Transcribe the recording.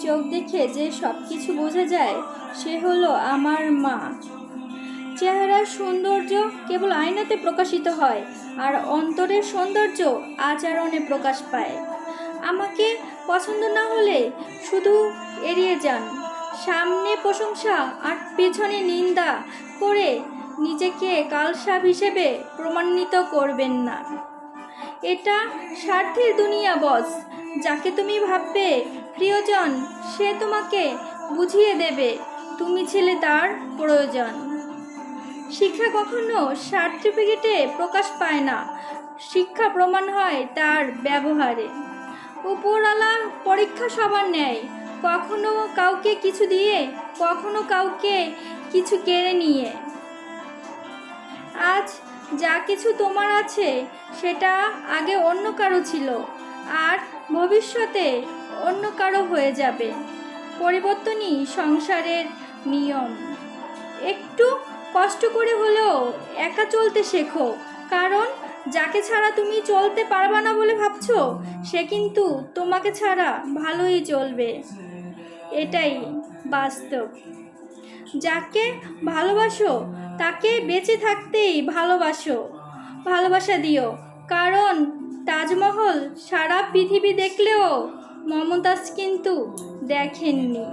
চোখ দেখে যে সব কিছু বোঝা যায় সে হলো আমার মা। চেহারার সৌন্দর্য কেবল আয়নাতে প্রকাশিত হয়, আর অন্তরের সৌন্দর্য আচরণে প্রকাশ পায়। আমাকে পছন্দ না হলে শুধু এড়িয়ে যান। সামনে প্রশংসা আর পেছনে নিন্দা করে নিজেকে কালসাপ হিসেবে প্রমাণিত করবেন না। এটা স্বার্থের দুনিয়া বস। যাকে তুমি ভাববে প্রিয়জন সে তোমাকে বুঝিয়ে দেবে তুমি ছেলে তার প্রয়োজন। শিক্ষা কখনো সার্টিফিকেটে প্রকাশ পায় না, শিক্ষা প্রমাণ হয় তার ব্যবহারে। উপরওয়ালা পরীক্ষা সবার নেয়, কখনো কাউকে কিছু দিয়ে, কখনো কাউকে কিছু কেড়ে নিয়ে। আজ যা কিছু তোমার আছে সেটা আগে অন্য কারো ছিল, আর ভবিষ্যতে অন্য কারো হয়ে যাবে। পরিবর্তনই সংসারের নিয়ম। একটু কষ্ট করে হলেও একা চলতে শেখো, কারণ যাকে ছাড়া তুমি চলতে পারবা না বলে ভাবছো সে কিন্তু তোমাকে ছাড়া ভালোই চলবে। এটাই বাস্তব। যাকে ভালোবাসো তাকে বেঁচে থাকতেই ভালোবাসা দিও, কারণ তাজমহল সারা পৃথিবী দেখলেও মমতাজ কিন্তু দেখেননি।